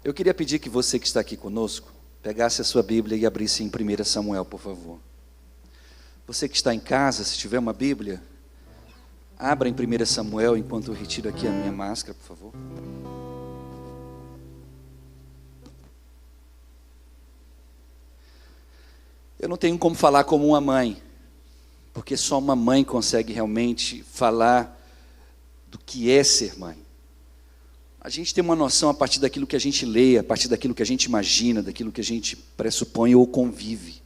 Eu queria pedir que você que está aqui conosco, pegasse a sua Bíblia e abrisse em 1 Samuel, por favor. Você que está em casa, se tiver uma Bíblia, abra em 1 Samuel, enquanto eu retiro aqui a minha máscara, por favor. Eu não tenho como falar como uma mãe, porque só uma mãe consegue realmente falar do que é ser mãe. A gente tem uma noção a partir daquilo que a gente lê, a partir daquilo que a gente imagina, daquilo que a gente pressupõe ou convive.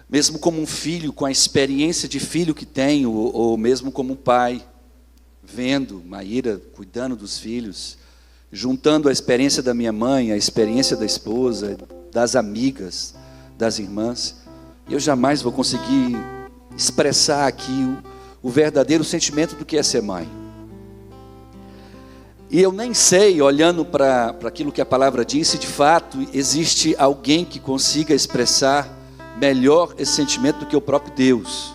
Mesmo como um filho, com a experiência de filho que tenho, ou mesmo como um pai, vendo Maíra cuidando dos filhos, juntando a experiência da minha mãe, a experiência da esposa, das amigas, das irmãs, eu jamais vou conseguir expressar aqui o verdadeiro sentimento do que é ser mãe. E eu nem sei, olhando para aquilo que a palavra diz, se de fato existe alguém que consiga expressar melhor esse sentimento do que o próprio Deus.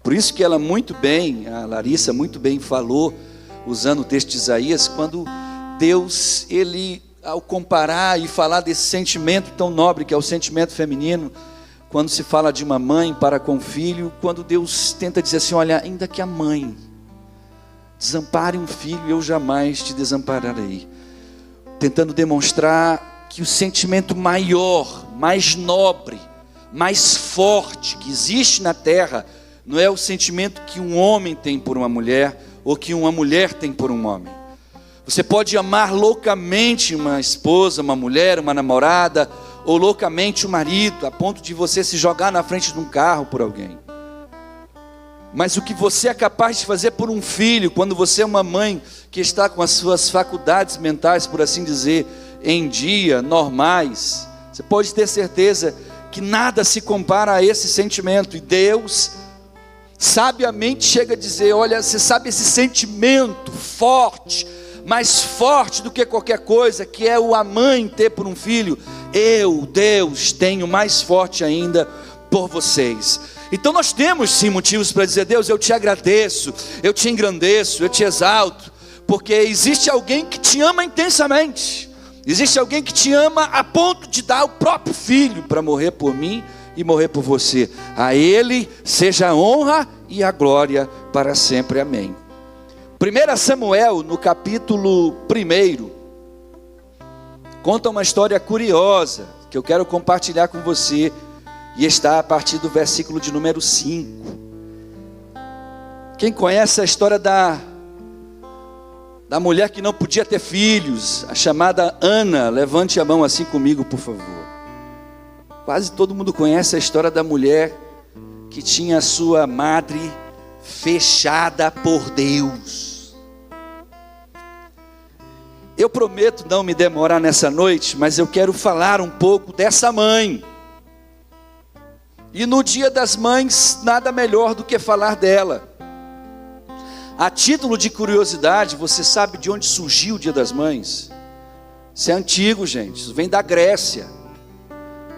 Por isso que ela muito bem, a Larissa muito bem falou, usando o texto de Isaías, quando Deus, ele, ao comparar e falar desse sentimento tão nobre que é o sentimento feminino, quando se fala de uma mãe para com o filho, quando Deus tenta dizer assim, olha, ainda que a mãe desampare um filho, eu jamais te desampararei. Tentando demonstrar que o sentimento maior, mais nobre, mais forte que existe na terra, não é o sentimento que um homem tem por uma mulher, ou que uma mulher tem por um homem. Você pode amar loucamente uma esposa, uma mulher, uma namorada, ou loucamente o marido, a ponto de você se jogar na frente de um carro por alguém. Mas o que você é capaz de fazer por um filho, quando você é uma mãe que está com as suas faculdades mentais, por assim dizer, em dia, normais, você pode ter certeza que nada se compara a esse sentimento. E Deus sabiamente chega a dizer, olha, você sabe esse sentimento forte, mais forte do que qualquer coisa, que é a mãe ter por um filho, eu, Deus, tenho mais forte ainda por vocês. Então nós temos sim motivos para dizer, Deus, eu te agradeço, eu te engrandeço, eu te exalto, porque existe alguém que te ama intensamente, existe alguém que te ama a ponto de dar o próprio filho para morrer por mim e morrer por você. A Ele seja a honra e a glória para sempre, amém. 1 Samuel, no capítulo 1, conta uma história curiosa, que eu quero compartilhar com você, e está a partir do versículo de número 5. Quem conhece a história da mulher que não podia ter filhos, a chamada Ana, levante a mão assim comigo, por favor. Quase todo mundo conhece a história da mulher que tinha a sua madre fechada por Deus. Eu prometo não me demorar nessa noite, mas eu quero falar um pouco dessa mãe. E no dia das mães, nada melhor do que falar dela. A título de curiosidade, você sabe de onde surgiu o dia das mães? Isso é antigo, gente, isso vem da Grécia.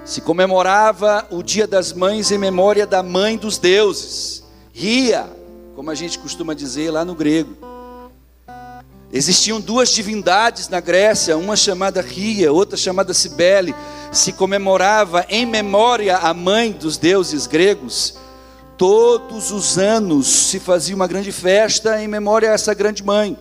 Se comemorava o dia das mães em memória da mãe dos deuses, Ria, como a gente costuma dizer lá no grego. Existiam duas divindades na Grécia, uma chamada Ria, outra chamada Cibele. Se comemorava em memória a mãe dos deuses gregos. Todos os anos se fazia uma grande festa em memória a essa grande mãe.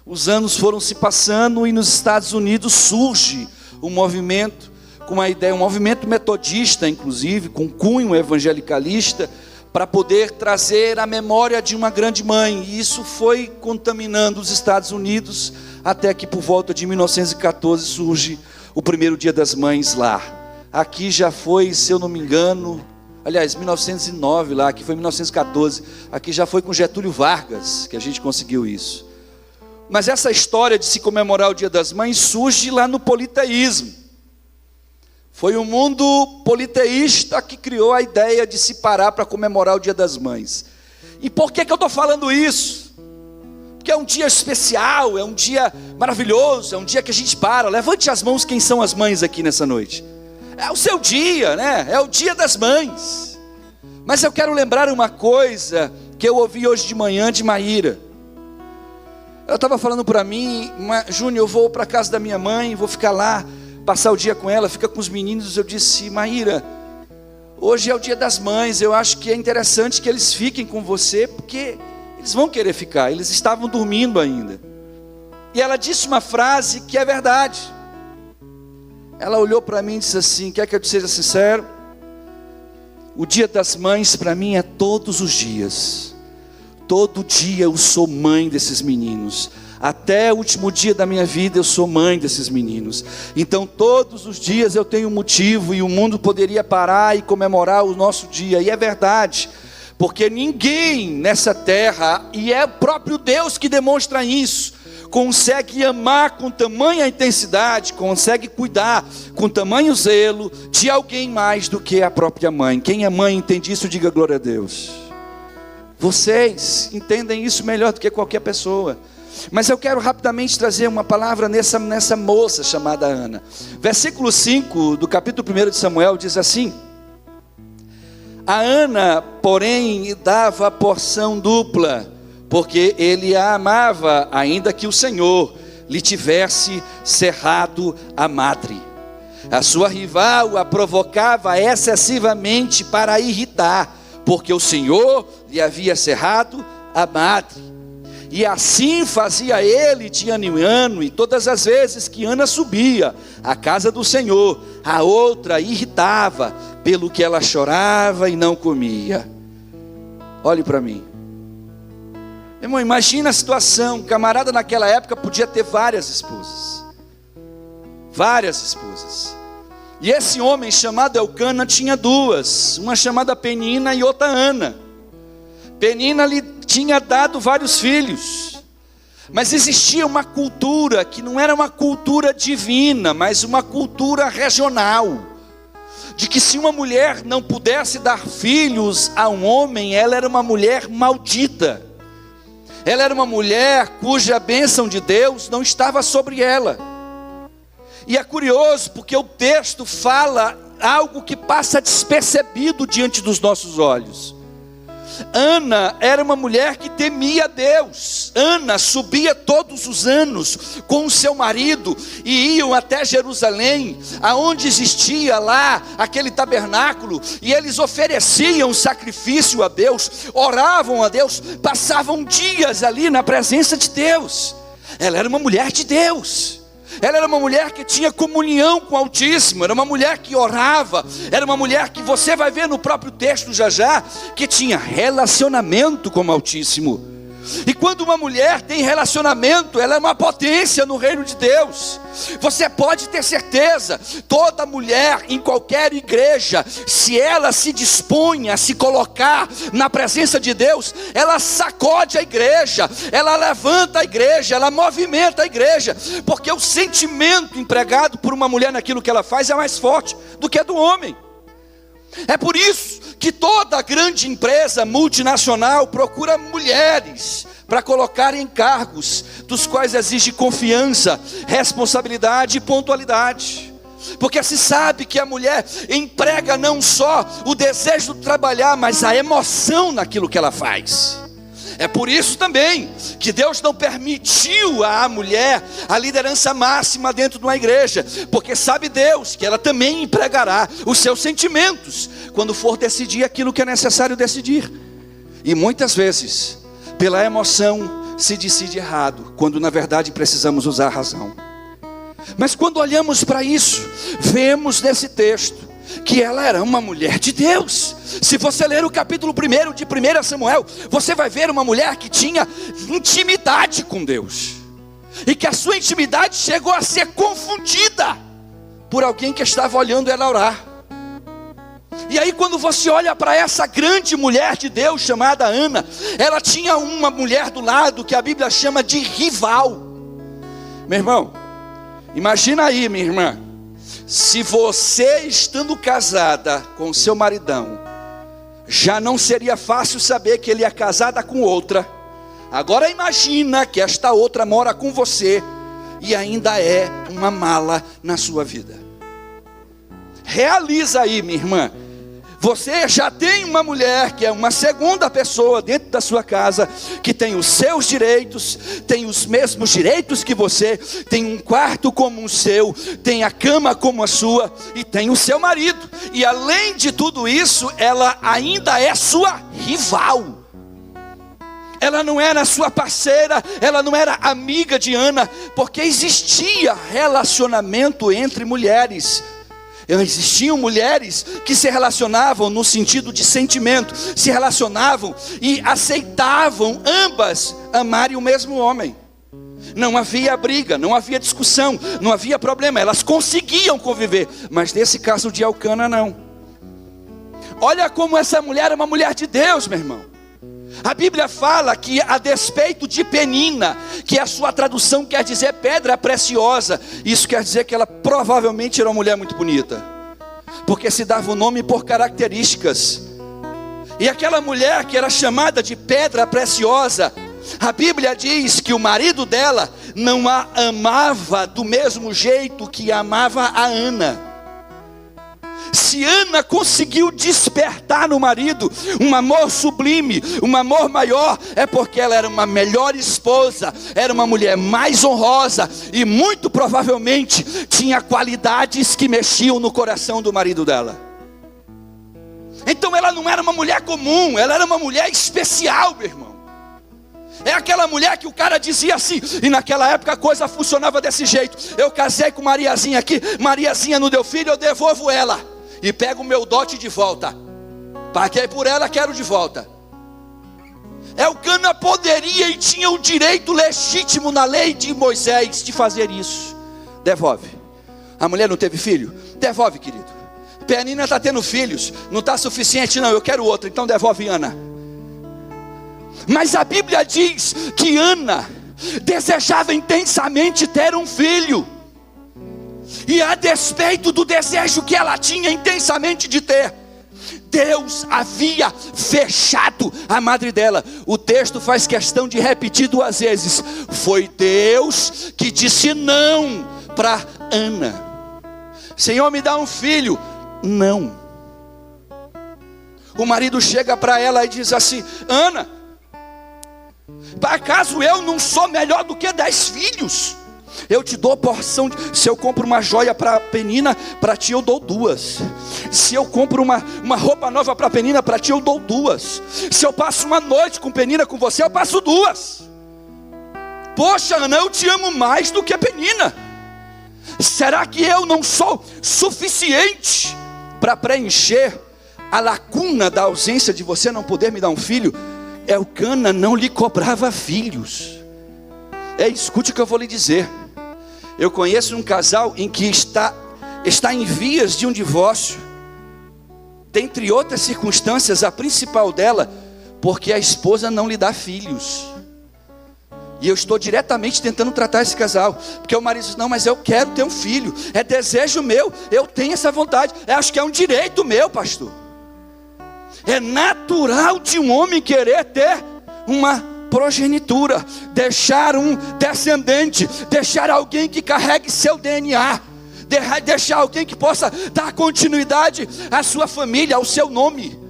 Os anos foram se passando e nos Estados Unidos surge um movimento, com uma ideia, um movimento metodista inclusive, com cunho evangelicalista, para poder trazer a memória de uma grande mãe. E isso foi contaminando os Estados Unidos, até que por volta de 1914 surge o primeiro dia das mães lá. Aqui já foi, se eu não me engano, aliás, 1909 lá, aqui foi 1914. Aqui já foi com Getúlio Vargas que a gente conseguiu isso. Mas essa história de se comemorar o dia das mães surge lá no politeísmo. Foi o mundo politeísta que criou a ideia de se parar para comemorar o dia das mães. E por que eu estou falando isso? Porque é um dia especial, é um dia maravilhoso, é um dia que a gente para. Levante as mãos quem são as mães aqui nessa noite. É o seu dia, né? É o dia das mães. Mas eu quero lembrar uma coisa que eu ouvi hoje de manhã de Maíra. Ela estava falando para mim: Júnior, eu vou para a casa da minha mãe, vou ficar lá, passar o dia com ela, fica com os meninos. Eu disse: Maíra, hoje é o dia das mães, eu acho que é interessante que eles fiquem com você, porque eles vão querer ficar, eles estavam dormindo ainda. E ela disse uma frase que é verdade. Ela olhou para mim e disse assim: quer que eu te seja sincero? O dia das mães para mim é todos os dias. Todo dia eu sou mãe desses meninos. Até o último dia da minha vida eu sou mãe desses meninos. Então todos os dias eu tenho motivo, e o mundo poderia parar e comemorar o nosso dia. E é verdade, porque ninguém nessa terra, e é o próprio Deus que demonstra isso, consegue amar com tamanha intensidade, consegue cuidar com tamanho zelo de alguém mais do que a própria mãe. Quem é mãe entende isso, diga glória a Deus. Vocês entendem isso melhor do que qualquer pessoa. Mas eu quero rapidamente trazer uma palavra nessa moça chamada Ana. Versículo 5 do capítulo 1 de Samuel diz assim: a Ana, porém, dava porção dupla, porque ele a amava, ainda que o Senhor lhe tivesse cerrado a madre. A sua rival a provocava excessivamente para irritar, porque o Senhor lhe havia cerrado a madre. E assim fazia ele de ano em ano, e todas as vezes que Ana subia à casa do Senhor, a outra irritava, pelo que ela chorava e não comia. Olhe para mim. Irmão, imagina a situação. Um camarada naquela época podia ter várias esposas. Várias esposas. E esse homem chamado Elcana tinha duas. Uma chamada Penina e outra Ana. Penina lhe tinha dado vários filhos. Mas existia uma cultura que não era uma cultura divina, mas uma cultura regional. De que se uma mulher não pudesse dar filhos a um homem, ela era uma mulher maldita. Ela era uma mulher cuja bênção de Deus não estava sobre ela. E é curioso porque o texto fala algo que passa despercebido diante dos nossos olhos. Ana era uma mulher que temia Deus. Ana subia todos os anos com o seu marido e iam até Jerusalém, aonde existia lá aquele tabernáculo, e eles ofereciam sacrifício a Deus, oravam a Deus, passavam dias ali na presença de Deus. Ela era uma mulher de Deus. Ela era uma mulher que tinha comunhão com o Altíssimo, era uma mulher que orava, era uma mulher que você vai ver no próprio texto já, que tinha relacionamento com o Altíssimo. E quando uma mulher tem relacionamento, ela é uma potência no reino de Deus. Você pode ter certeza, toda mulher em qualquer igreja, se ela se dispõe a se colocar na presença de Deus, ela sacode a igreja, ela levanta a igreja, ela movimenta a igreja, porque o sentimento empregado por uma mulher naquilo que ela faz é mais forte do que do homem. É por isso que toda grande empresa multinacional procura mulheres para colocar em cargos dos quais exige confiança, responsabilidade e pontualidade. Porque se sabe que a mulher emprega não só o desejo de trabalhar, mas a emoção naquilo que ela faz. É por isso também que Deus não permitiu à mulher a liderança máxima dentro de uma igreja, porque sabe Deus que ela também empregará os seus sentimentos quando for decidir aquilo que é necessário decidir. E muitas vezes, pela emoção, se decide errado, quando na verdade precisamos usar a razão. Mas quando olhamos para isso, vemos nesse texto que ela era uma mulher de Deus. Se você ler o capítulo 1 de 1 Samuel, você vai ver uma mulher que tinha intimidade com Deus, e que a sua intimidade chegou a ser confundida por alguém que estava olhando ela orar. E aí quando você olha para essa grande mulher de Deus chamada Ana, ela tinha uma mulher do lado que a Bíblia chama de rival. Meu irmão, imagina aí, minha irmã, se você estando casada com seu maridão, já não seria fácil saber que ele é casada com outra. Agora imagina que esta outra mora com você e ainda é uma mala na sua vida. Realiza aí, minha irmã, Você já tem uma mulher que é uma segunda pessoa dentro da sua casa, que tem os seus direitos, tem os mesmos direitos que você, tem um quarto como o seu, tem a cama como a sua, e tem o seu marido. E além de tudo isso, ela ainda é sua rival. Ela não era sua parceira, ela não era amiga de Ana, porque existia relacionamento entre mulheres. Existiam mulheres que se relacionavam no sentido de sentimento, se relacionavam e aceitavam ambas amarem o mesmo homem. Não havia briga, não havia discussão, não havia problema, elas conseguiam conviver. Mas nesse caso de Elcana, não. Olha como essa mulher é uma mulher de Deus, meu irmão. A Bíblia fala que, a despeito de Penina, que a sua tradução quer dizer pedra preciosa, isso quer dizer que ela provavelmente era uma mulher muito bonita, porque se dava o nome por características. E aquela mulher que era chamada de pedra preciosa, a Bíblia diz que o marido dela não a amava do mesmo jeito que amava a Ana. Se Ana conseguiu despertar no marido um amor sublime, um amor maior, é porque ela era uma melhor esposa, era uma mulher mais honrosa, e muito provavelmente tinha qualidades que mexiam no coração do marido dela. Então ela não era uma mulher comum, ela era uma mulher especial, meu irmão. É aquela mulher que o cara dizia assim, e naquela época a coisa funcionava desse jeito: eu casei com Mariazinha aqui, Mariazinha não deu filho, eu devolvo ela e pego o meu dote de volta. Paguei por ela, quero de volta. Elcana poderia e tinha o direito legítimo na lei de Moisés de fazer isso. Devolve. A mulher não teve filho? Devolve, querido. Penina está tendo filhos, não está suficiente não, eu quero outro, então devolve Ana. Mas a Bíblia diz que Ana desejava intensamente ter um filho, e a despeito do desejo que ela tinha intensamente de ter, Deus havia fechado a madre dela. O texto faz questão de repetir 2 vezes: foi Deus que disse não para Ana. Senhor, me dá um filho. Não. O marido chega para ela e diz assim: Ana, acaso eu não sou melhor do que 10 filhos? Eu te dou porção se eu compro uma joia para Penina, para ti eu dou 2. Se eu compro uma roupa nova para Penina, para ti eu dou 2. Se eu passo uma noite com Penina com você, eu passo 2. Poxa, Ana, eu te amo mais do que Penina. Será que eu não sou suficiente para preencher a lacuna da ausência de você não poder me dar um filho? Elcana não lhe cobrava filhos. Escute o que eu vou lhe dizer. Eu conheço um casal em que está em vias de um divórcio, dentre outras circunstâncias, a principal dela, porque a esposa não lhe dá filhos. E eu estou diretamente tentando tratar esse casal, porque o marido diz: não, mas eu quero ter um filho, é desejo meu, eu tenho essa vontade, eu acho que é um direito meu, pastor. É natural de um homem querer ter uma progenitura, deixar um descendente, deixar alguém que carregue seu DNA, deixar alguém que possa dar continuidade à sua família, ao seu nome.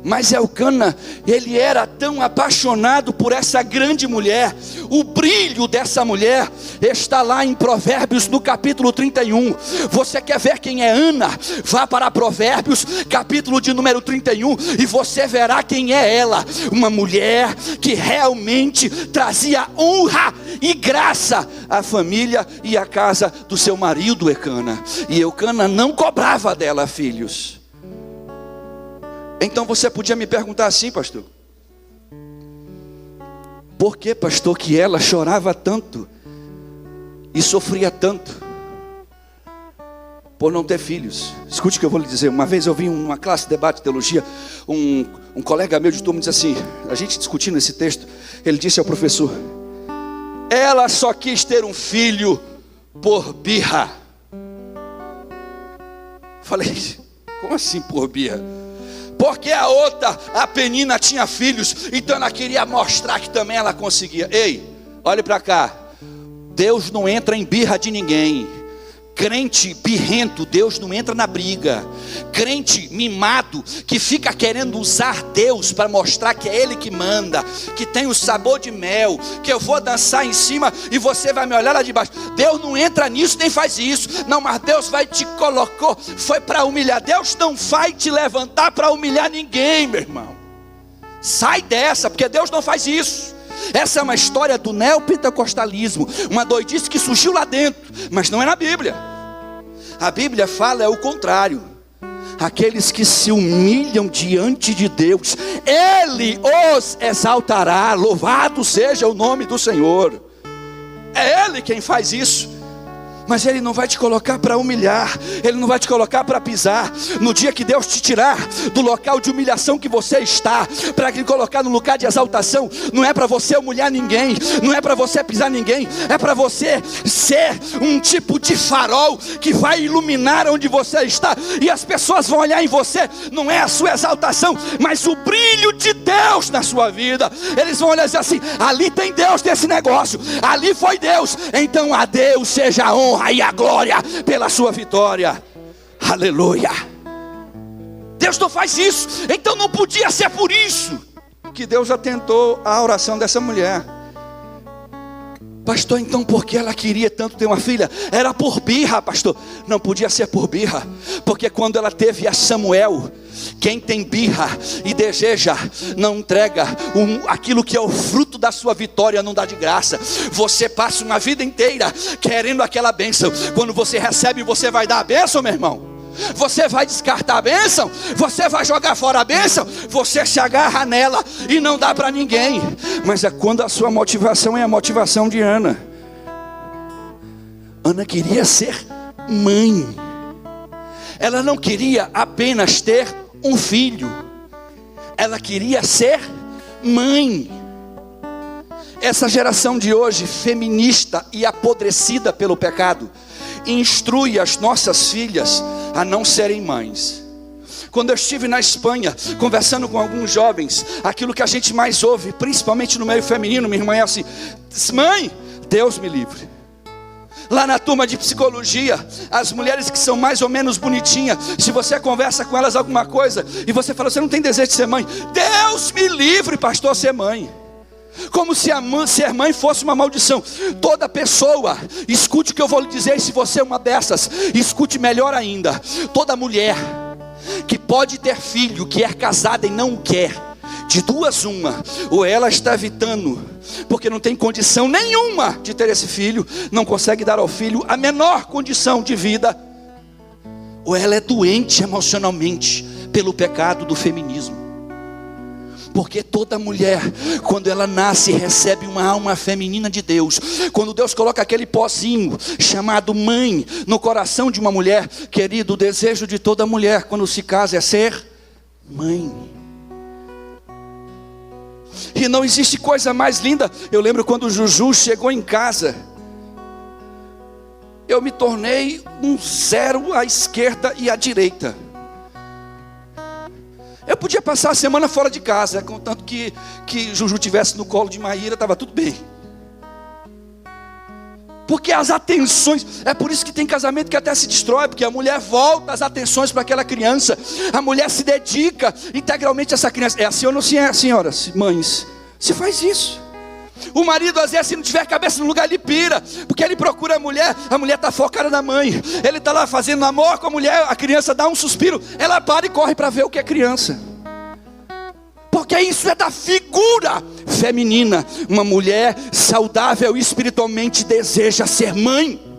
Mas Elcana, ele era tão apaixonado por essa grande mulher. O brilho dessa mulher está lá em Provérbios no capítulo 31. Você quer ver quem é Ana? Vá para Provérbios, capítulo de número 31, e você verá quem é ela. Uma mulher que realmente trazia honra e graça à família e à casa do seu marido Elcana. E Elcana não cobrava dela filhos. Então você podia me perguntar assim: pastor, por que, pastor, que ela chorava tanto e sofria tanto por não ter filhos? Escute o que eu vou lhe dizer. Uma vez eu vi uma classe de debate de teologia, um colega meu de turma disse assim, a gente discutindo esse texto, ele disse ao professor: ela só quis ter um filho por birra. Falei: como assim por birra? Porque a outra, a Penina, tinha filhos, então ela queria mostrar que também ela conseguia. Ei, olhe para cá, Deus não entra em birra de ninguém. Crente birrento, Deus não entra na briga. Crente mimado, que fica querendo usar Deus para mostrar que é Ele que manda, que tem o sabor de mel, que eu vou dançar em cima e você vai me olhar lá de baixo. Deus não entra nisso, nem faz isso. Não, mas Deus vai te colocou, foi para humilhar. Deus não vai te levantar para humilhar ninguém, meu irmão. Sai dessa, porque Deus não faz isso. Essa é uma história do neopentecostalismo, uma doidice que surgiu lá dentro, mas não é na Bíblia. A Bíblia fala é o contrário. Aqueles que se humilham diante de Deus, Ele os exaltará. Louvado seja o nome do Senhor. É Ele quem faz isso. Mas Ele não vai te colocar para humilhar, Ele não vai te colocar para pisar. No dia que Deus te tirar do local de humilhação que você está, para te colocar no lugar de exaltação, não é para você humilhar ninguém, não é para você pisar ninguém, é para você ser um tipo de farol que vai iluminar onde você está, e as pessoas vão olhar em você, não é a sua exaltação, mas o brilho de Deus na sua vida. Eles vão olhar e dizer assim: ali tem Deus nesse negócio, ali foi Deus, então a Deus seja a honra e a glória pela sua vitória. Aleluia. Deus não faz isso, então não podia ser por isso que Deus atentou a oração dessa mulher. Pastor, então por que ela queria tanto ter uma filha? Era por birra, pastor. Não podia ser por birra, porque quando ela teve a Samuel, quem tem birra e deseja, não entrega aquilo que é o fruto da sua vitória, não dá de graça. Você passa uma vida inteira querendo aquela bênção. Quando você recebe, você vai dar a bênção, meu irmão? Você vai descartar a bênção? Você vai jogar fora a bênção? Você se agarra nela e não dá para ninguém. Mas é quando a sua motivação é a motivação de Ana. Ana queria ser mãe. Ela não queria apenas ter um filho, ela queria ser mãe. Essa geração de hoje, feminista e apodrecida pelo pecado, instrui as nossas filhas a não serem mães. Quando eu estive na Espanha, conversando com alguns jovens, aquilo que a gente mais ouve, principalmente no meio feminino, minha irmã, é assim: mãe, Deus me livre. Lá na turma de psicologia, as mulheres que são mais ou menos bonitinhas, se você conversa com elas alguma coisa e você fala: você não tem desejo de ser mãe? Deus me livre, pastor, ser mãe. Como se ser mãe fosse uma maldição. Toda pessoa, escute o que eu vou lhe dizer, e se você é uma dessas, escute melhor ainda. Toda mulher que pode ter filho, que é casada e não o quer, de duas uma: ou ela está evitando, porque não tem condição nenhuma de ter esse filho, não consegue dar ao filho a menor condição de vida, ou ela é doente emocionalmente pelo pecado do feminismo. Porque toda mulher, quando ela nasce, recebe uma alma feminina de Deus. Quando Deus coloca aquele pozinho chamado mãe no coração de uma mulher, querido, o desejo de toda mulher quando se casa é ser mãe. E não existe coisa mais linda. Eu lembro quando o Juju chegou em casa, eu me tornei um zero à esquerda e à direita. Eu podia passar a semana fora de casa, contanto que Juju estivesse no colo de Maíra, estava tudo bem. Porque as atenções, é por isso que tem casamento que até se destrói, porque a mulher volta as atenções para aquela criança, a mulher se dedica integralmente a essa criança. É assim ou não é, senhoras, mães? Se faz isso. O marido, às vezes, se não tiver cabeça no lugar, ele pira, porque ele procura a mulher está focada na mãe, ele está lá fazendo amor com a mulher, a criança dá um suspiro, ela para e corre para ver o que é criança, porque isso é da figura feminina. Uma mulher saudável espiritualmente deseja ser mãe.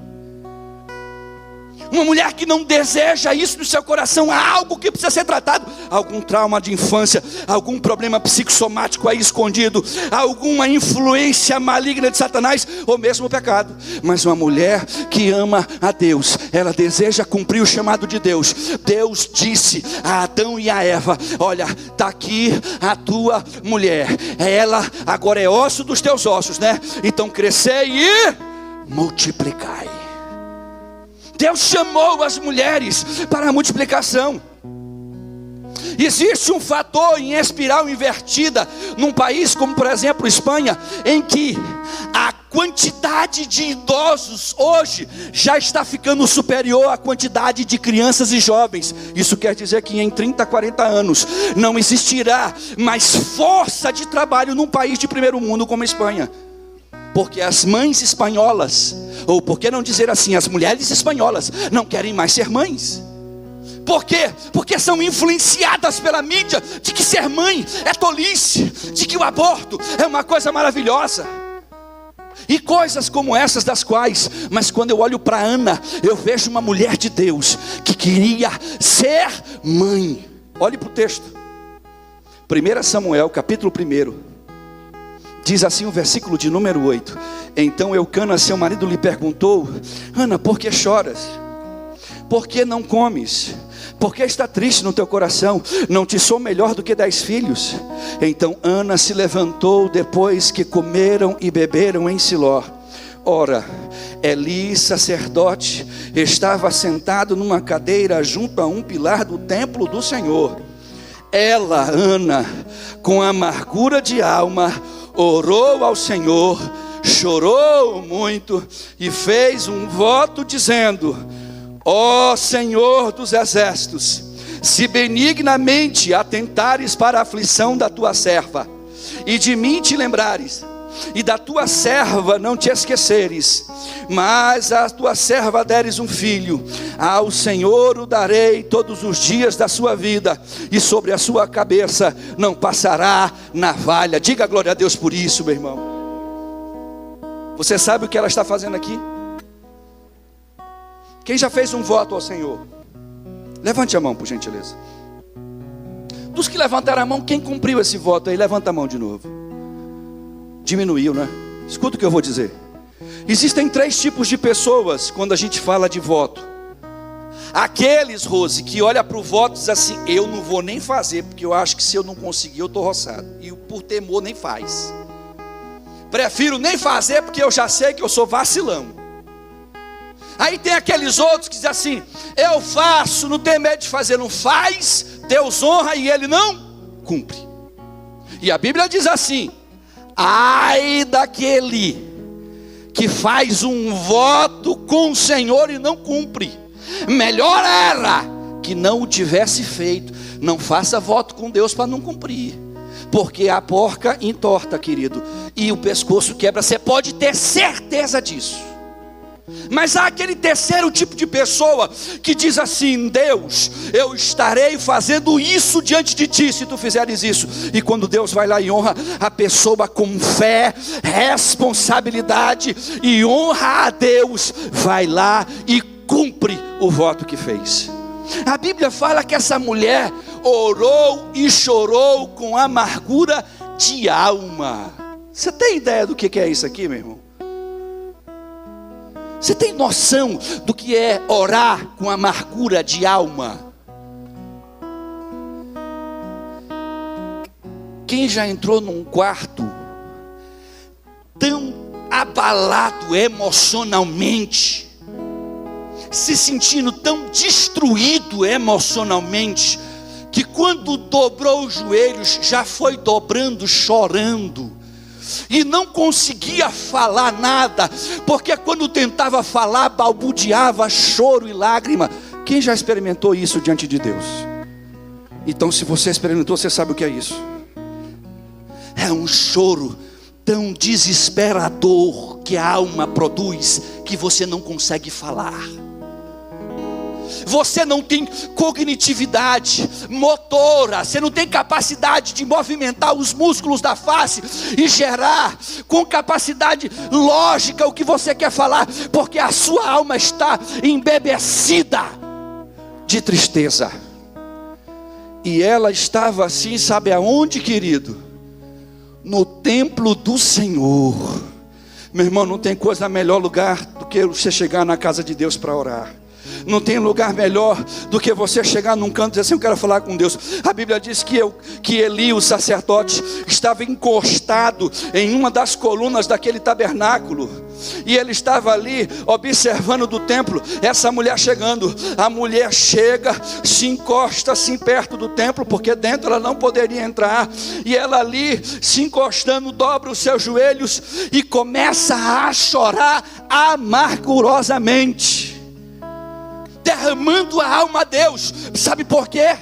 Uma mulher que não deseja isso no seu coração, há algo que precisa ser tratado. Algum trauma de infância, algum problema psicossomático aí escondido, alguma influência maligna de Satanás, ou mesmo o pecado. Mas uma mulher que ama a Deus, ela deseja cumprir o chamado de Deus. Deus disse a Adão e a Eva: olha, está aqui a tua mulher, ela agora é osso dos teus ossos, né? Então crescei e multiplicai. Deus chamou as mulheres para a multiplicação. Existe um fator em espiral invertida num país como, por exemplo, Espanha, em que a quantidade de idosos hoje já está ficando superior à quantidade de crianças e jovens. Isso quer dizer que em 30, 40 anos não existirá mais força de trabalho num país de primeiro mundo como a Espanha. Porque as mães espanholas, ou por que não dizer assim, as mulheres espanholas não querem mais ser mães. Por quê? Porque são influenciadas pela mídia de que ser mãe é tolice, de que o aborto é uma coisa maravilhosa. E coisas como essas das quais, mas quando eu olho para Ana, eu vejo uma mulher de Deus que queria ser mãe. Olhe para o texto. 1 Samuel, capítulo 1. Diz assim o versículo de número 8. Então Eucana, seu marido, lhe perguntou: Ana, por que choras? Por que não comes? Por que está triste no teu coração? Não te sou melhor do que 10 filhos? Então Ana se levantou depois que comeram e beberam em Siló. Ora, Eli, sacerdote, estava sentado numa cadeira junto a um pilar do templo do Senhor. Ela, Ana, com amargura de alma, orou ao Senhor, chorou muito e fez um voto dizendo: ó Senhor dos exércitos, se benignamente atentares para a aflição da tua serva, e de mim te lembrares, e da tua serva não te esqueceres, mas a tua serva deres um filho, ao Senhor o darei todos os dias da sua vida, e sobre a sua cabeça não passará navalha. Diga glória a Deus por isso, meu irmão. Você sabe o que ela está fazendo aqui? Quem já fez um voto ao Senhor? Levante a mão, por gentileza. Dos que levantaram a mão, quem cumpriu esse voto aí? Levanta a mão de novo. Diminuiu, né? Escuta o que eu vou dizer. Existem 3 tipos de pessoas quando a gente fala de voto. Aqueles, Rose, que olha para o voto e diz assim: eu não vou nem fazer, porque eu acho que se eu não conseguir eu estou roçado. E por temor nem faz. Prefiro nem fazer porque eu já sei que eu sou vacilão. Aí tem aqueles outros que dizem assim: eu faço, não tem medo de fazer. Não faz, Deus honra e Ele não cumpre. E a Bíblia diz assim: ai daquele que faz um voto com o Senhor e não cumpre. Melhor era que não o tivesse feito. Não faça voto com Deus para não cumprir, porque a porca entorta, querido, e o pescoço quebra. Você pode ter certeza disso. Mas há aquele terceiro tipo de pessoa que diz assim: Deus, eu estarei fazendo isso diante de ti se tu fizeres isso. E quando Deus vai lá e honra, a pessoa com fé, responsabilidade e honra a Deus, vai lá e cumpre o voto que fez. A Bíblia fala que essa mulher orou e chorou com amargura de alma. Você tem ideia do que é isso aqui, meu irmão? Você tem noção do que é orar com amargura de alma? Quem já entrou num quarto tão abalado emocionalmente, se sentindo tão destruído emocionalmente, que quando dobrou os joelhos já foi dobrando chorando, e não conseguia falar nada, porque quando tentava falar balbuciava choro e lágrima. Quem já experimentou isso diante de Deus? Então se você experimentou, você sabe o que é isso. É um choro tão desesperador que a alma produz, que você não consegue falar. Você não tem cognitividade motora, você não tem capacidade de movimentar os músculos da face e gerar com capacidade lógica o que você quer falar, porque a sua alma está embebecida de tristeza. E ela estava assim, sabe aonde, querido? No templo do Senhor. Meu irmão, não tem coisa melhor lugar do que você chegar na casa de Deus para orar. não tem lugar melhor do que você chegar num canto e dizer assim: eu quero falar com Deus. A Bíblia diz que Eli, o sacerdote, estava encostado em uma das colunas daquele tabernáculo, e ele estava ali observando do templo essa mulher chegando. A mulher chega, se encosta assim perto do templo, porque dentro ela não poderia entrar, e ela ali se encostando, dobra os seus joelhos e começa a chorar amargurosamente, derramando a alma a Deus. Sabe por quê?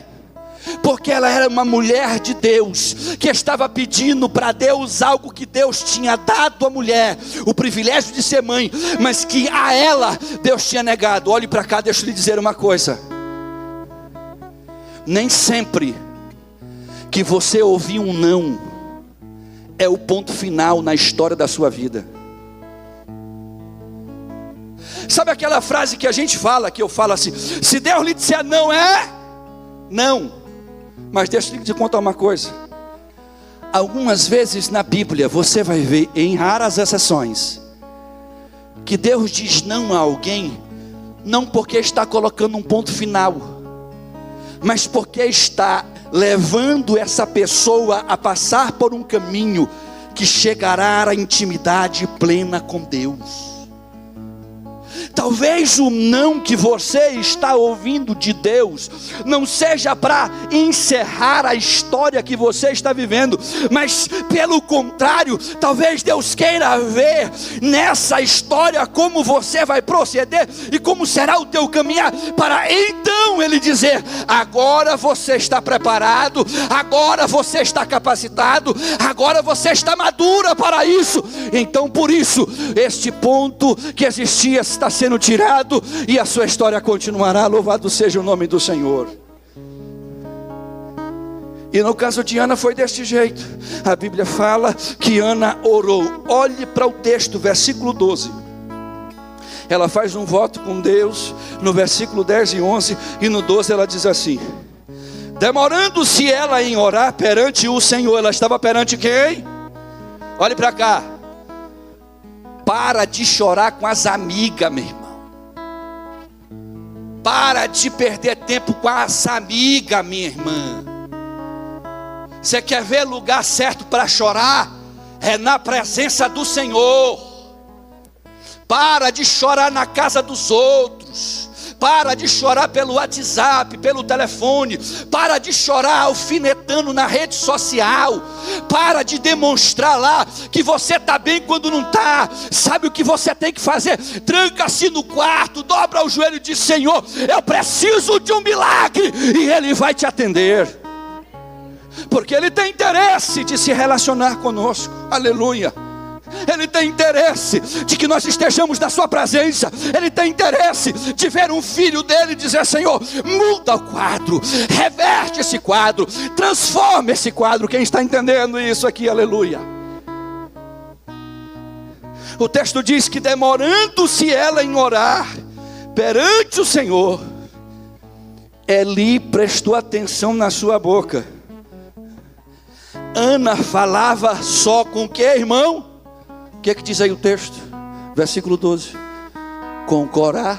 Porque ela era uma mulher de Deus, que estava pedindo para Deus algo que Deus tinha dado à mulher, o privilégio de ser mãe, mas que a ela Deus tinha negado. Olhe para cá, deixa eu lhe dizer uma coisa: nem sempre que você ouvir um não é o ponto final na história da sua vida. Sabe aquela frase que a gente fala, que eu falo assim: se Deus lhe disser não, é não. Mas deixa eu te contar uma coisa: algumas vezes na Bíblia você vai ver, em raras exceções, que Deus diz não a alguém, não porque está colocando um ponto final, mas porque está levando essa pessoa a passar por um caminho que chegará à intimidade plena com Deus. Talvez o não que você está ouvindo de Deus não seja para encerrar a história que você está vivendo, mas pelo contrário, talvez Deus queira ver nessa história como você vai proceder e como será o teu caminhar, para então Ele dizer: agora você está preparado, agora você está capacitado, agora você está madura para isso. Então por isso, este ponto que existia está sendo tirado e a sua história continuará. Louvado seja o nome do Senhor. E no caso de Ana foi deste jeito. A Bíblia fala que Ana orou. Olhe para o texto, versículo 12. Ela faz um voto com Deus no versículo 10 e 11, e no 12 ela diz assim: demorando-se ela em orar perante o Senhor. Ela estava perante quem? Olhe para cá. Para de chorar com as amigas, meu irmão. Para de perder tempo com as amigas, minha irmã. Você quer ver lugar certo para chorar? É na presença do Senhor. Para de chorar na casa dos outros. Para de chorar pelo WhatsApp, pelo telefone. Para de chorar alfinetando na rede social. Para de demonstrar lá que você está bem quando não está. Sabe o que você tem que fazer? Tranca-se no quarto, dobra o joelho e diz: Senhor, eu preciso de um milagre. E Ele vai te atender. Porque Ele tem interesse de se relacionar conosco. Aleluia. Ele tem interesse de que nós estejamos na sua presença. Ele tem interesse de ver um filho dele dizer: Senhor, muda o quadro, reverte esse quadro, transforma esse quadro. Quem está entendendo isso aqui? Aleluia. O texto diz que demorando-se ela em orar perante o Senhor, Eli prestou atenção na sua boca. Ana falava só com o que, irmão? O que diz aí o texto? Versículo 12. Com Corá.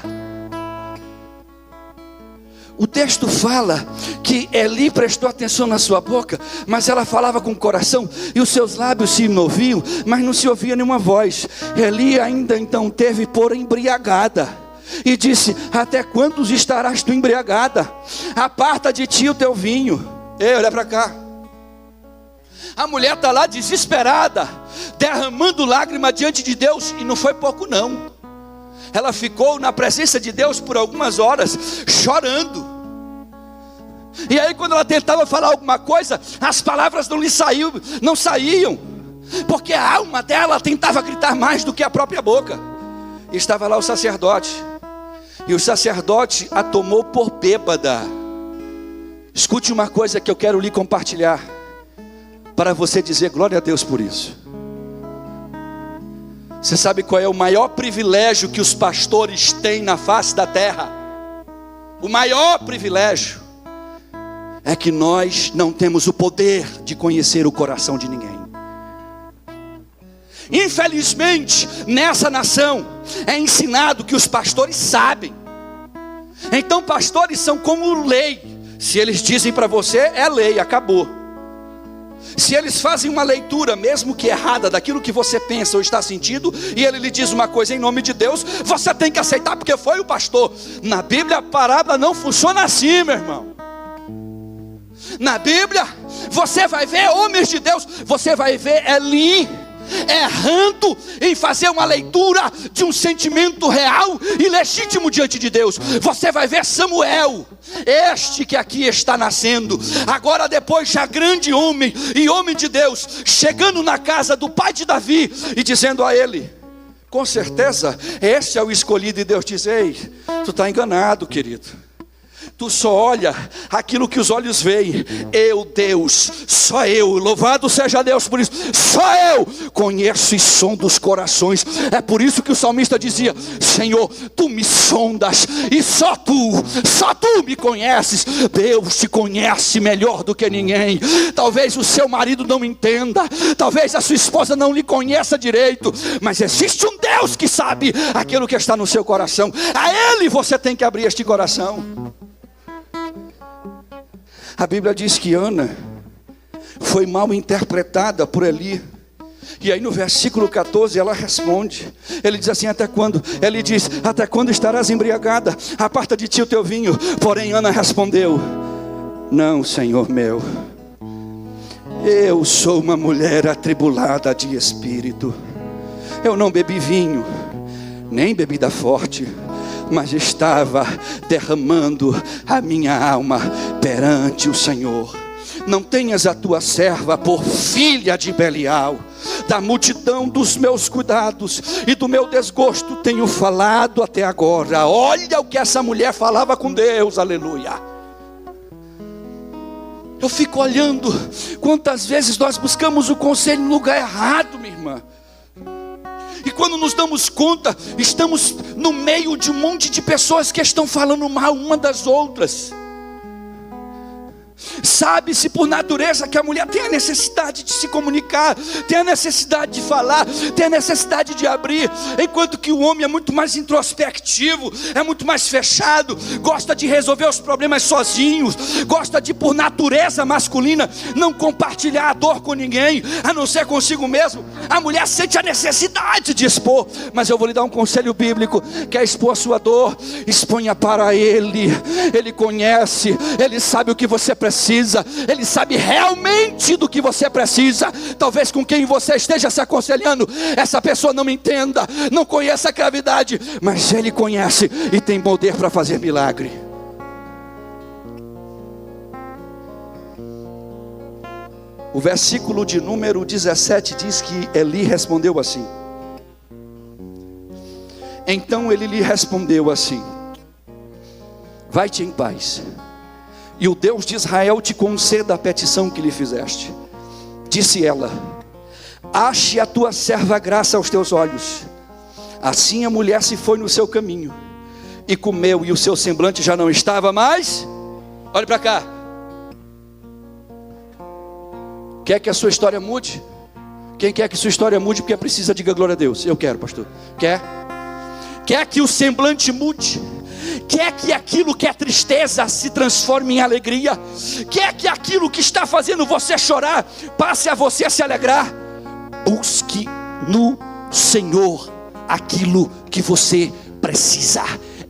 O texto fala que Eli prestou atenção na sua boca, mas ela falava com o coração, e os seus lábios se moviam, mas não se ouvia nenhuma voz. Eli ainda então teve por embriagada, e disse: até quando estarás tu embriagada? Aparta de ti o teu vinho. Ei, olha para cá. A mulher está lá desesperada, derramando lágrima diante de Deus, e não foi pouco não. Ela ficou na presença de Deus por algumas horas, chorando. E aí quando ela tentava falar alguma coisa, as palavras não saíam, porque a alma dela tentava gritar mais do que a própria boca. E estava lá o sacerdote, e o sacerdote a tomou por bêbada. Escute uma coisa que eu quero lhe compartilhar, para você dizer glória a Deus por isso. Você sabe qual é o maior privilégio que os pastores têm na face da terra? O maior privilégio é que nós não temos o poder de conhecer o coração de ninguém. Infelizmente, nessa nação é ensinado que os pastores sabem. Então pastores são como lei. Se eles dizem para você, é lei, acabou. Se eles fazem uma leitura, mesmo que errada, daquilo que você pensa ou está sentindo, e ele lhe diz uma coisa em nome de Deus, você tem que aceitar porque foi o pastor. Na Bíblia a parábola não funciona assim, meu irmão. Na Bíblia você vai ver homens de Deus, você vai ver Eli errando em fazer uma leitura de um sentimento real e legítimo diante de Deus. Você vai ver Samuel, este que aqui está nascendo, agora depois já grande homem e homem de Deus, chegando na casa do pai de Davi e dizendo a ele: com certeza esse é o escolhido. E Deus diz: ei, tu está enganado, querido. Tu só olha aquilo que os olhos veem. Eu, Deus, só eu, louvado seja Deus por isso, só eu conheço e sondo os corações. É por isso que o salmista dizia: Senhor, tu me sondas, e só tu me conheces. Deus te conhece melhor do que ninguém. Talvez o seu marido não entenda, talvez a sua esposa não lhe conheça direito, mas existe um Deus que sabe aquilo que está no seu coração. A Ele você tem que abrir este coração. A Bíblia diz que Ana foi mal interpretada por Eli. E aí no versículo 14 ela responde. Ele diz assim: até quando? Ele diz: até quando estarás embriagada? Aparta de ti o teu vinho. Porém Ana respondeu: não, Senhor meu, eu sou uma mulher atribulada de espírito. Eu não bebi vinho, nem bebida forte, mas estava derramando a minha alma perante o Senhor. Não tenhas a tua serva por filha de Belial. Da multidão dos meus cuidados e do meu desgosto tenho falado até agora. Olha o que essa mulher falava com Deus, aleluia. Eu fico olhando quantas vezes nós buscamos o conselho no lugar errado, minha irmã. E quando nos damos conta, estamos no meio de um monte de pessoas que estão falando mal uma das outras. Sabe-se por natureza que a mulher tem a necessidade de se comunicar, tem a necessidade de falar, tem a necessidade de abrir, enquanto que o homem é muito mais introspectivo, é muito mais fechado, gosta de resolver os problemas sozinhos, gosta de, por natureza masculina, não compartilhar a dor com ninguém, a não ser consigo mesmo. A mulher sente a necessidade de expor, mas eu vou lhe dar um conselho bíblico: quer expor a sua dor, exponha para Ele. Ele conhece, Ele sabe o que você precisa, Ele sabe realmente do que você precisa. Talvez com quem você esteja se aconselhando, essa pessoa não entenda, não conheça a gravidade, mas Ele conhece e tem poder para fazer milagre. O versículo de número 17 diz que Eli respondeu assim. Então ele lhe respondeu assim: vai-te em paz, e o Deus de Israel te conceda a petição que lhe fizeste. Disse ela: ache a tua serva graça aos teus olhos. Assim a mulher se foi no seu caminho e comeu, e o seu semblante já não estava mais. Olhe para cá. Quer que a sua história mude? Quem quer que sua história mude porque precisa, diga glória a Deus. Eu quero, pastor. Quer? Quer que o semblante mude? Quer que aquilo que é tristeza se transforme em alegria? Quer que aquilo que está fazendo você chorar passe a você se alegrar? Busque no Senhor aquilo que você precisa.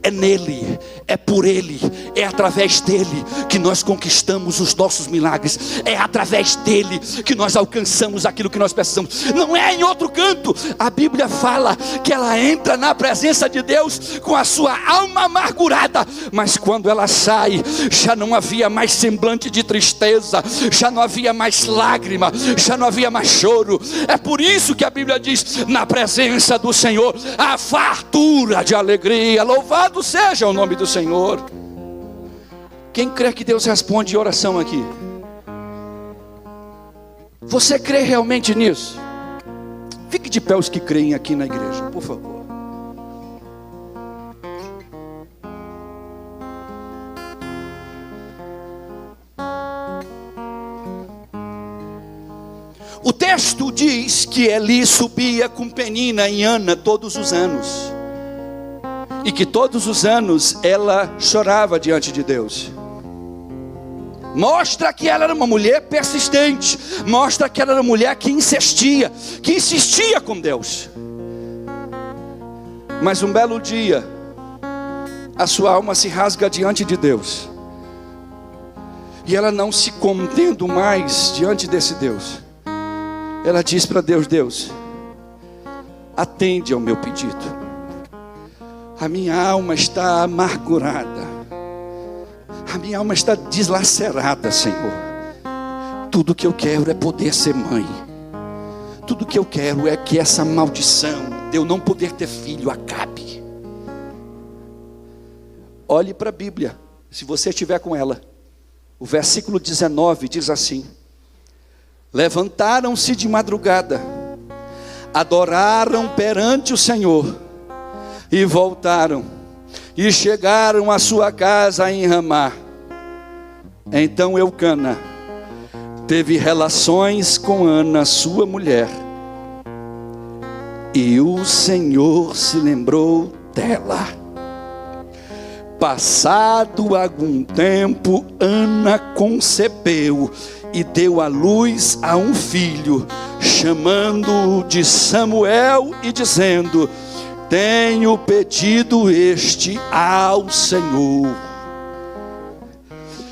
É nele, é por ele, é através dele que nós conquistamos os nossos milagres. É através dele que nós alcançamos aquilo que nós precisamos. Não é em outro canto. A Bíblia fala que ela entra na presença de Deus com a sua alma amargurada, mas quando ela sai, já não havia mais semblante de tristeza, já não havia mais lágrima, já não havia mais choro. É por isso que a Bíblia diz: na presença do Senhor há fartura de alegria. Louvado seja o nome do Senhor. Quem crê que Deus responde oração aqui? Você crê realmente nisso? Fique de pé os que creem aqui na igreja, por favor. O texto diz que Eli subia com Penina em Ana todos os anos. e que todos os anos ela chorava diante de Deus. Mostra que ela era uma mulher persistente. Mostra que ela era uma mulher que insistia com Deus. Mas um belo dia, a sua alma se rasga diante de Deus. E ela não se contendo mais diante desse Deus, ela diz para Deus: Deus, atende ao meu pedido. A minha alma está amargurada. A minha alma está deslacerada, Senhor. Tudo que eu quero é poder ser mãe. Tudo que eu quero é que essa maldição de eu não poder ter filho acabe. Olhe para a Bíblia, se você estiver com ela. O versículo 19 diz assim: levantaram-se de madrugada, adoraram perante o Senhor, e voltaram, e chegaram à sua casa em Ramá. Então Eucana teve relações com Ana, sua mulher, e o Senhor se lembrou dela. Passado algum tempo, Ana concebeu e deu à luz a um filho, chamando-o de Samuel e dizendo: tenho pedido este ao Senhor.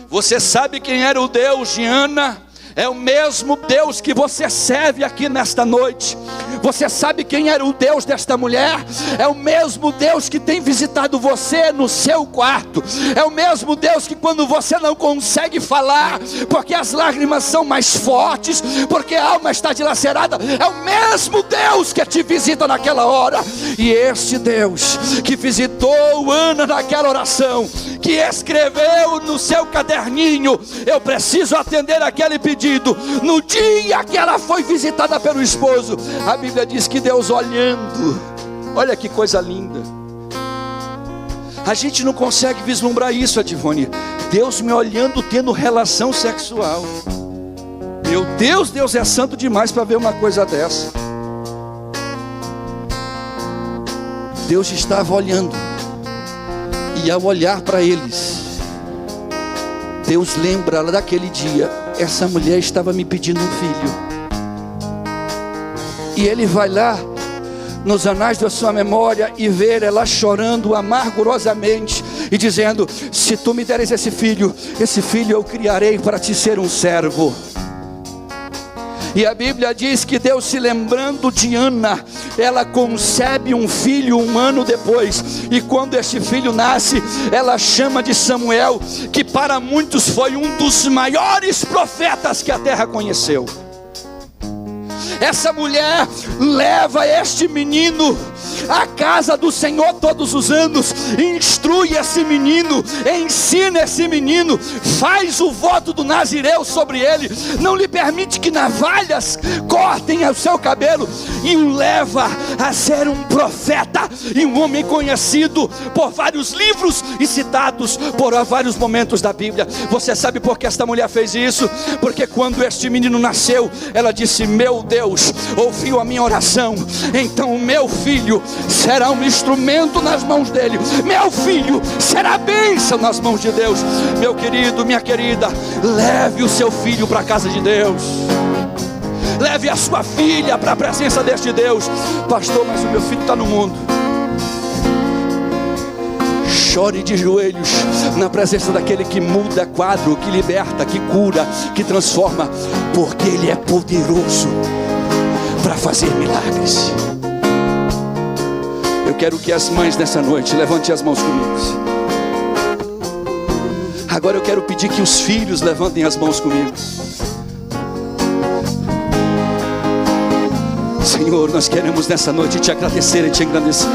Você sabe quem era o Deus de Ana? É o mesmo Deus que você serve aqui nesta noite. Você sabe quem era o Deus desta mulher? É o mesmo Deus que tem visitado você no seu quarto. É o mesmo Deus que quando você não consegue falar, porque as lágrimas são mais fortes, porque a alma está dilacerada, é o mesmo Deus que te visita naquela hora. E este Deus que visitou Ana naquela oração, que escreveu no seu caderninho: eu preciso atender aquele pedido. No dia que ela foi visitada pelo esposo, a Bíblia diz que Deus olhando, olha que coisa linda. A gente não consegue vislumbrar isso, Adivone. Deus me olhando tendo relação sexual. Meu Deus, Deus é santo demais para ver uma coisa dessa. Deus estava olhando, e ao olhar para eles, Deus lembra daquele dia: essa mulher estava me pedindo um filho. E ele vai lá nos anais da sua memória e ver ela chorando amargurosamente e dizendo: se tu me deres esse filho eu criarei para te ser um servo. E a Bíblia diz que Deus, se lembrando de Ana, ela concebe um filho 1 ano depois. E quando este filho nasce, ela chama de Samuel, que para muitos foi um dos maiores profetas que a terra conheceu. Essa mulher leva este menino à casa do Senhor todos os anos, instrui esse menino, ensina esse menino, faz o voto do Nazireu sobre ele, não lhe permite que navalhas cortem o seu cabelo, e o leva a ser um profeta e um homem conhecido por vários livros e citados por vários momentos da Bíblia. Você sabe por que esta mulher fez isso? Porque quando este menino nasceu, ela disse: meu Deus ouviu a minha oração, então o meu filho será um instrumento nas mãos dele, meu filho será bênção nas mãos de Deus. Meu querido, minha querida, leve o seu filho para a casa de Deus, leve a sua filha para a presença deste Deus. Pastor, mas o meu filho está no mundo. Chore de joelhos na presença daquele que muda quadro, que liberta, que cura, que transforma, porque Ele é poderoso para fazer milagres. Eu quero que as mães nessa noite levantem as mãos comigo. Agora eu quero pedir que os filhos levantem as mãos comigo. Senhor, nós queremos nessa noite te agradecer e te engrandecer,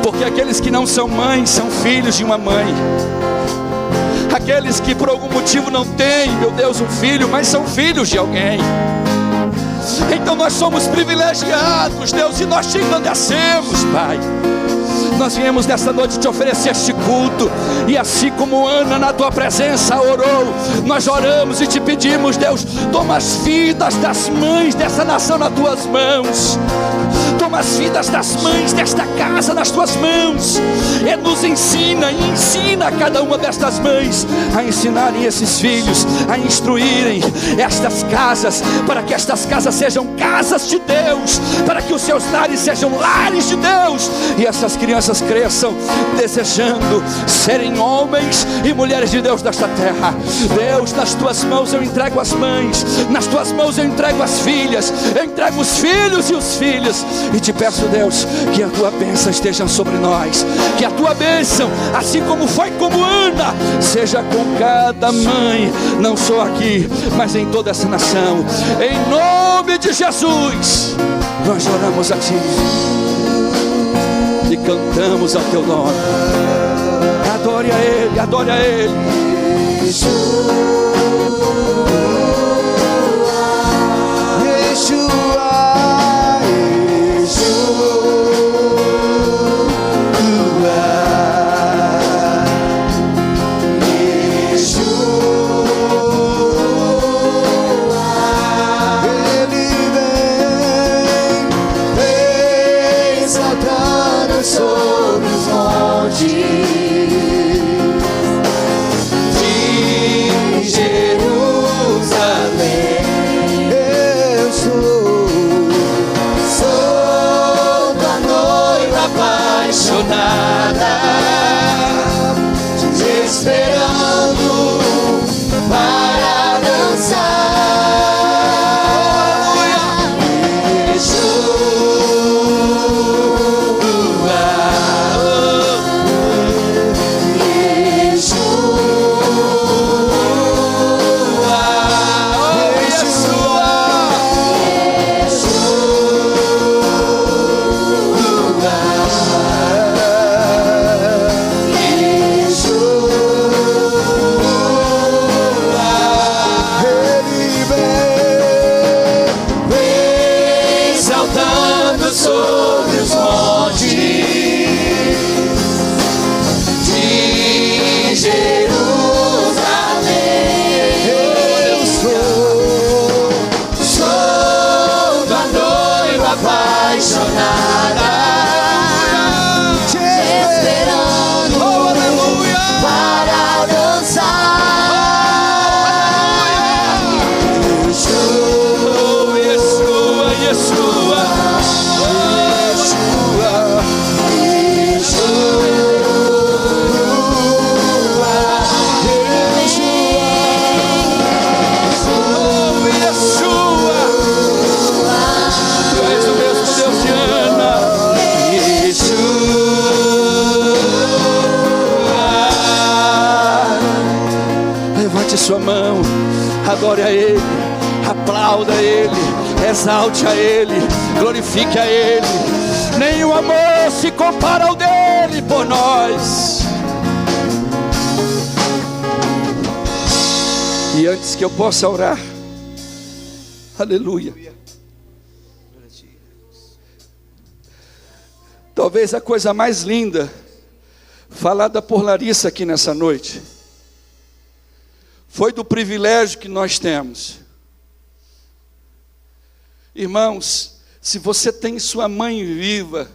porque aqueles que não são mães são filhos de uma mãe. Aqueles que por algum motivo não têm, meu Deus, um filho, mas são filhos de alguém. Então nós somos privilegiados, Deus, e nós te engrandecemos, Pai. nós viemos nessa noite te oferecer este culto. E assim como Ana na tua presença orou, nós oramos e te pedimos, Deus, toma as vidas das mães dessa nação nas tuas mãos. Toma as vidas das mães desta casa nas tuas mãos. E nos ensina, e ensina cada uma destas mães a ensinarem esses filhos, a instruírem estas casas, para que estas casas sejam casas de Deus, para que os seus lares sejam lares de Deus, e essas crianças cresçam desejando serem homens e mulheres de Deus desta terra. Deus, nas tuas mãos eu entrego as mães, nas tuas mãos eu entrego as filhas, eu entrego os filhos e os filhos, e te peço, Deus, que a tua bênção esteja sobre nós, que a tua bênção, assim como foi como Ana, seja com cada mãe, não só aqui, mas em toda essa nação. Em nome de Jesus, nós oramos a ti e cantamos ao teu nome. Adore a Ele, adore a Ele. Sua mão, adore a Ele, aplauda a Ele, exalte a Ele, glorifique a Ele. Nenhum amor se compara ao dele por nós. E antes que eu possa orar, aleluia, talvez a coisa mais linda falada por Larissa aqui nessa noite foi do privilégio que nós temos. Irmãos, se você tem sua mãe viva,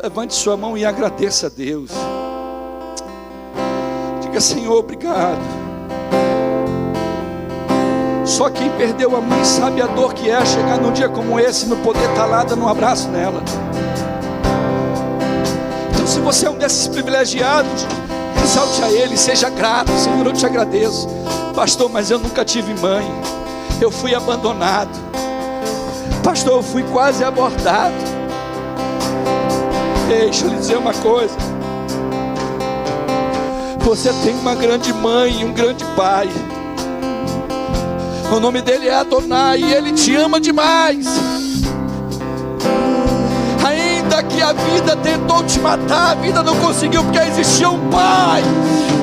levante sua mão e agradeça a Deus. Diga: Senhor, obrigado. Só quem perdeu a mãe sabe a dor que é chegar num dia como esse, não poder estar lá dando um abraço nela. Então, se você é um desses privilegiados, exalte a Ele, seja grato. Senhor, eu te agradeço. Pastor, mas eu nunca tive mãe, eu fui abandonado. Pastor, eu fui quase abortado. Ei, deixa eu lhe dizer uma coisa: você tem uma grande mãe e um grande pai. O nome dele é Adonai e Ele te ama demais. Ainda que a vida tentou te matar, a vida não conseguiu, porque existia um pai,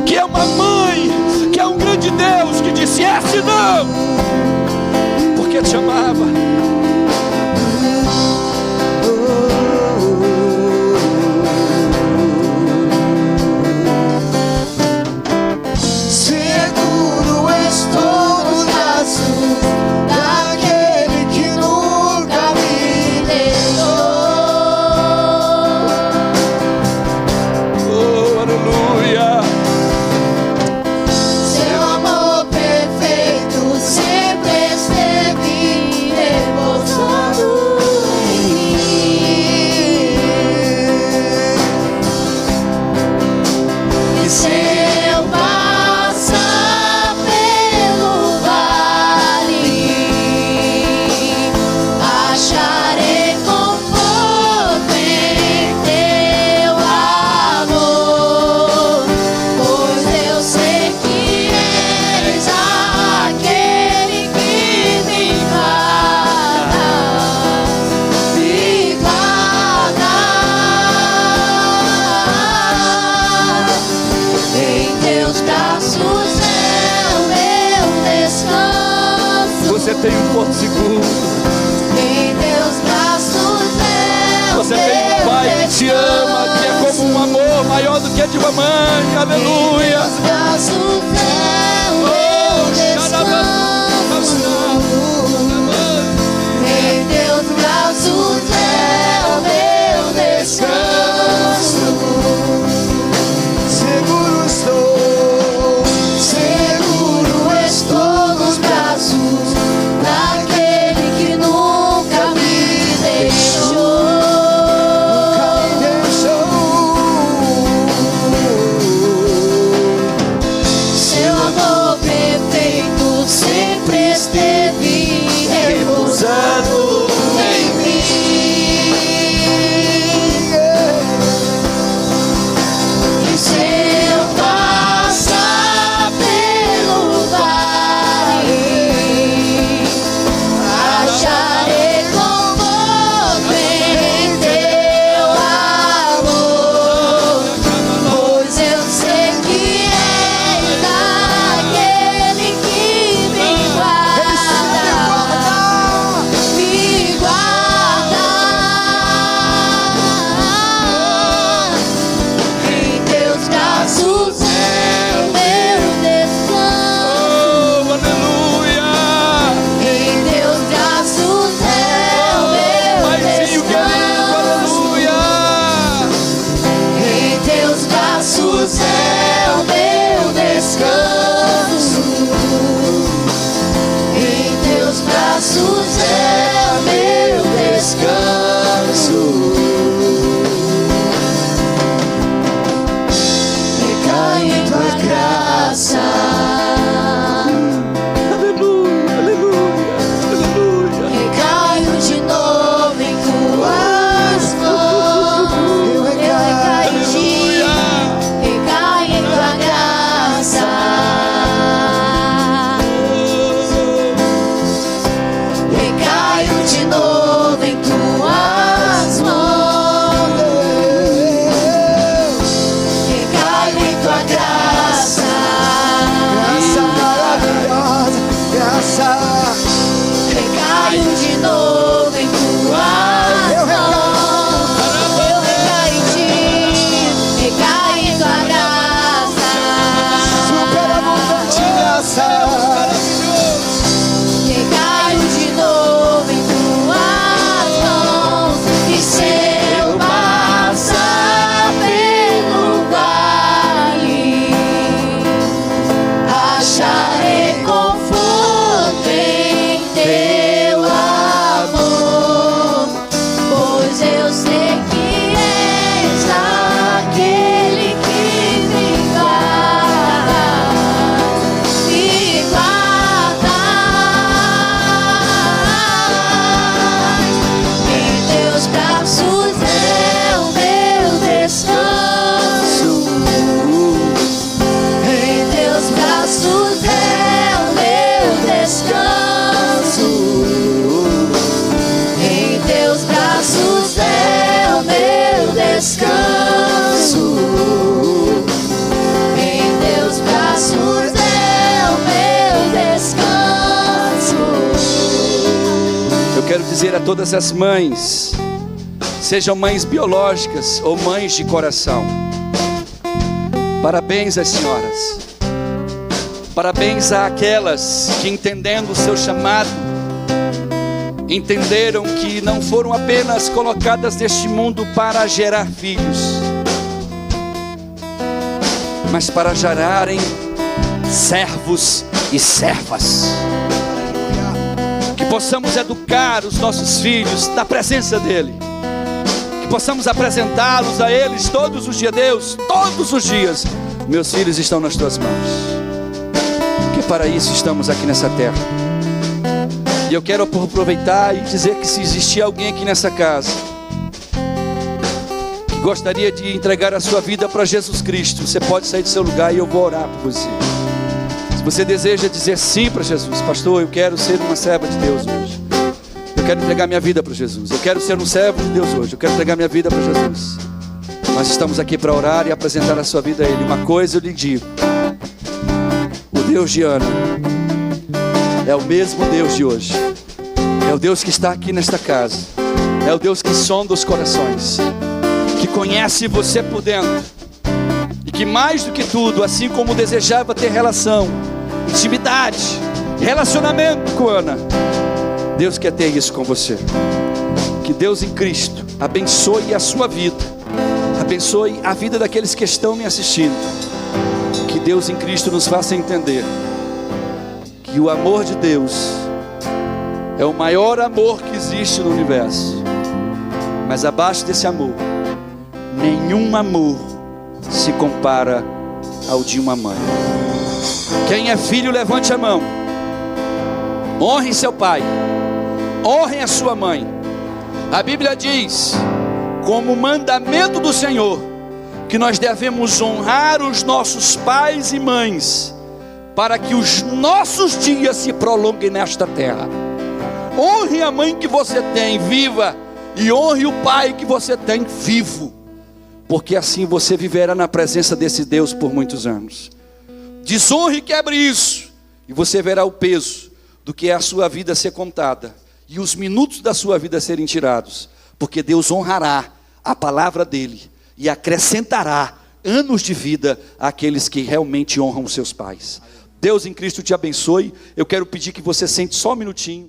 que é uma mãe, que é um grande Deus, que disse: esse não, porque te amava. tem um porto seguro. Em teus braços eu Você tem um pai que te ama, que é como um amor maior do que a de uma mãe. Aleluia. Em teus braços é o meu descanso. Em teus braços é o meu descanso. Seguro estou Nos braços daquele que nunca me deixou. Seu amor perfeito sempre esteve repousando em mim. E se eu passar pelo vale, acharei conforto em teu amor, pois eu sei que és aquele que me guarda, me guarda. Em teus braços é o meu descanso. Aleluia. Em teus braços é o meu Paizinho querido, descanso. aleluia. Em teus braços é o meu descanso. Em teus braços é o meu descanso. Recai em tua graça. Aleluia, aleluia, aleluia. Recaio de novo em tuas mãos. Eu recaio em ti, recaio em tua graça. Recaio de novo em tuas mãos. Recaio em tua graça. Graça maravilhosa, graça. Recaio de novo em tuas mãos. Eu recaio em ti, recaio em tua graça. Superabundante graça. Recaio de novo em tuas mãos. E se eu passar pelo vale, acharei conforto em teu amor, pois eu sei que és aquele que me guarda, me guarda. Em teus braços é o meu descanso. Em teus braços é o meu descanso. Em teus braços é o meu descanso. Em teus braços é o meu descanso. Eu quero dizer a todas as mães, sejam mães biológicas ou mães de coração, parabéns às senhoras, parabéns àquelas que, entendendo o seu chamado, entenderam que não foram apenas colocadas neste mundo para gerar filhos, mas para gerarem servos e servas. Que possamos educar os nossos filhos na presença dEle, que possamos apresentá-los a eles todos os dias. Deus, todos os dias, meus filhos estão nas tuas mãos, que para isso estamos aqui nessa terra. E eu quero aproveitar e dizer que se existir alguém aqui nessa casa que gostaria de entregar a sua vida para Jesus Cristo, você pode sair do seu lugar e eu vou orar por você. Se você deseja dizer sim para Jesus: pastor, eu quero ser uma serva de Deus hoje, eu quero entregar minha vida para Jesus, eu quero ser um servo de Deus hoje, eu quero entregar minha vida para Jesus. Nós estamos aqui para orar e apresentar a sua vida a Ele. Uma coisa eu lhe digo: o Deus de Ana é o mesmo Deus de hoje. É o Deus que está aqui nesta casa. É o Deus que sonda os corações, que conhece você por dentro, e que mais do que tudo, assim como desejava ter relação, intimidade, relacionamento com Ana, Deus quer ter isso com você. Que Deus em Cristo abençoe a sua vida, abençoe a vida daqueles que estão me assistindo. Que Deus em Cristo nos faça entender que o amor de Deus é o maior amor que existe no universo. Mas abaixo desse amor, nenhum amor se compara ao de uma mãe. Quem é filho, levante a mão. Honre seu pai, honre a sua mãe. A Bíblia diz, como mandamento do Senhor, que nós devemos honrar os nossos pais e mães, para que os nossos dias se prolonguem nesta terra. Honre a mãe que você tem viva, e honre o pai que você tem vivo, porque assim você viverá na presença desse Deus por muitos anos. Desonre e quebre isso, e você verá o peso do que é a sua vida ser contada, e os minutos da sua vida serem tirados, porque Deus honrará a palavra dele, e acrescentará anos de vida àqueles que realmente honram os seus pais. Deus em Cristo te abençoe. Eu quero pedir que você sente só um minutinho.